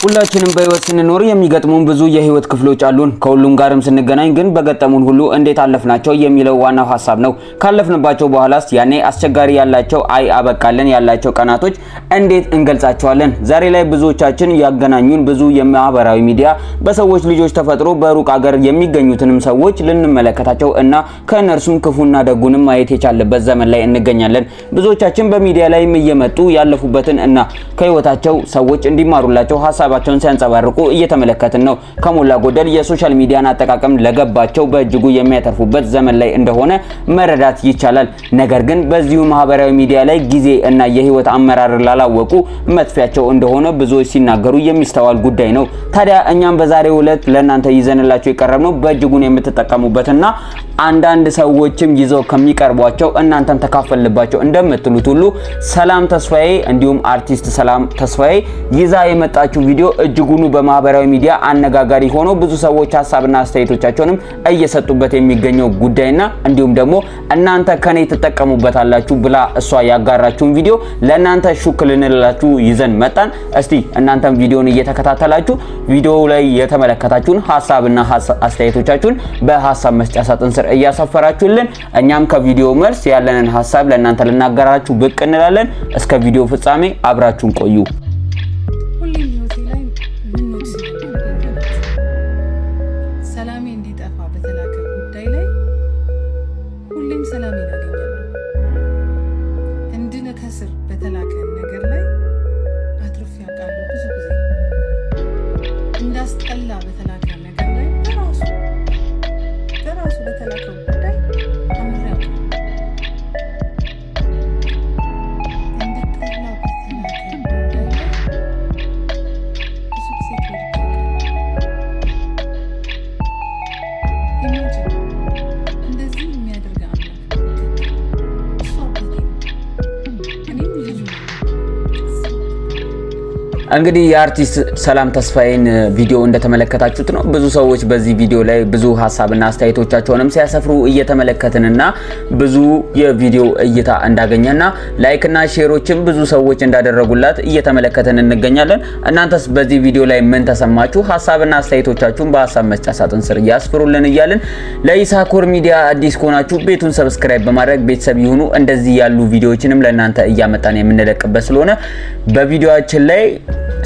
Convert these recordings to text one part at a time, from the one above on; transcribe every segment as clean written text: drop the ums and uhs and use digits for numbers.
ሁላችንም በህይወት ስንኖር የሚገጥሙን ብዙ የህይወት ክፍሎች አሉን። ከሁሉም ጋርም ስንገናኝ ግን በገጠሙን ሁሉ እንዴት አለፍናቸው የሚለው ዋናው ሐሳብ ነው። ካለፍንባቸው በኋላስ ያኔ አስቸጋሪ ያላቸው አበቃለን ያላቸው ቀናቶች እንዴት እንገልጻቸዋለን? ዛሬ ላይ ብዙዎቻችን ያገናኙን ብዙ የማህበራዊ ሚዲያ በሰዎች ልጆች ተፈጥሮ በሩቅ ሀገር የሚገኙትንም ሰዎች ልንመለከታቸው እና ከነርሱም ክፉና ደጉንም ማየት የቻለበት ዘመን ላይ እንገኛለን። ብዙዎቻችን በሚዲያ ላይም እየመጡ ያለፉበትን እና ከህይወታቸው ሰዎች እንዲማሩላቸው ሐሳባቸውን ሲያንጸባርቁ እየተመለከትን ነው። ከሞላ ጎደል የሶሻል ሚዲያን አጠቃቀም ለገባቸው በእጅጉ የሚያተርፉበት ዘመን ላይ እንደሆነ መረዳት ይቻላል። ነገር ግን በዚሁ ማህበራዊ ሚዲያ ላይ ጊዜ እና የህይወት አመራር ላላወቁ መጥፊያቸው እንደሆነ ብዙዎች ሲናገሩ የሚስተዋል ጉዳይ ነው። ታዲያ እኛም በዛሬው ዕለት ለእናንተ ይዘንላችሁ የቀረብነው በእጅጉን የምትጠቀሙበትና አንዳንድ ሰዎችም ይዘው ከሚቀርቧቸው እናንተም ተካፈልባቸው እንደምትሉት ሁሉ ሰላም ተስፋዬ እንዲሁም አርቲስት ሰላም ተስፋዬ ይዛ የመጣችው ቪዲዮ እጅጉኑ በማህበራዊ ሚዲያ አነጋጋሪ ሆኖ ብዙ ሰዎች ሐሳብና አስተያየቶቻቸውንም እየሰጡበት የሚገኘው ጉዳይና እንዲሁም ደግሞ እናንተ ከኔ ተጠቀሙበታላችሁ ብላ እሷ ያጋራችውን ቪዲዮ ለእናንተ ሹክልንላችሁ ይዘን መጣን። እስቲ እናንተም ቪዲዮን እየተከታተላችሁ ቪዲዮው ላይ የተመለከታችሁን ሐሳብና አስተያየቶቻችሁን በሐሳብ መስጫ ሳጥን ስር እያሰፈራችሁልን እኛም ከቪዲዮ መልስ ያለንን ሐሳብ ለእናንተ ልናገራችሁ ብቅ እንላለን። እስከ ቪዲዮ ፍጻሜ አብራችሁን ቆዩ። ሰላሜ እንዲጠፋ በተላከ ጉዳይ ላይ ሁሌም ሰላሜ ያገኛለሁ። እንድነከስር በተላከ ነገር ላይ አትርፍ ያውቃሉ። ብዙ ጊዜ እንዳስጠላ በተላከ ነገር ላይ በራሱ በተላከው ጉዳይ አምሬ ያውቃለሁ። እንድጠላ በተላከ ጉዳይ ላይ ብዙ ጊዜ እንደዚህ የሚያደርግ አምላክ እሱ አባቴ ነው፣ እኔም ልጁ ነው። እንግዲህ የአርቲስት ሰላም ተስፋዬን ቪዲዮ እንደተመለከታችሁት ነው። ብዙ ሰዎች በዚህ ቪዲዮ ላይ ብዙ ሐሳብና አስተያየቶቻቸውንም ሲያሰፍሩ እየተመለከትንና ብዙ የቪዲዮ እይታ እንዳገኘና ላይክና ሼሮችም ብዙ ሰዎች እንዳደረጉላት እየተመለከትን እንገኛለን። እናንተስ በዚህ ቪዲዮ ላይ ምን ተሰማችሁ? ሐሳብና አስተያየቶቻችሁን በሐሳብ መስጫ ሳጥን ስር ያስፍሩልን እያልን ለኢሳኮር ሚዲያ አዲስ ከሆናችሁ ቤቱን ሰብስክራይብ በማድረግ ቤተሰብ ይሁኑ። እንደዚህ ያሉ ቪዲዮዎችንም ለእናንተ እያመጣን የምንለቅበት ስለሆነ በቪዲዮአችን ላይ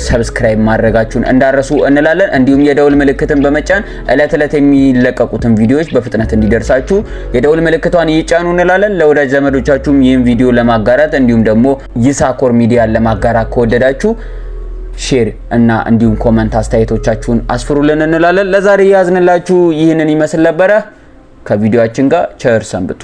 ሰብስክራይብ ማድረጋችሁን እንዳረሱ እንላለን። እንዲሁም የደውል ምልክትን በመጫን እለት እለት የሚለቀቁትን ቪዲዮዎች በፍጥነት እንዲደርሳችሁ የደውል ምልክቷን ይጫኑ እንላለን። ለወዳጅ ዘመዶቻችሁም ይህን ቪዲዮ ለማጋራት እንዲሁም ደግሞ ኢሳኮር ሚዲያን ለማጋራት ከወደዳችሁ ሼር እና እንዲሁም ኮሜንት አስተያየቶቻችሁን አስፍሩልን እንላለን። ለዛሬ ያዝንላችሁ ይህንን ይመስል ነበረ። ከቪዲዮአችን ጋር ቸር ሰንብቱ።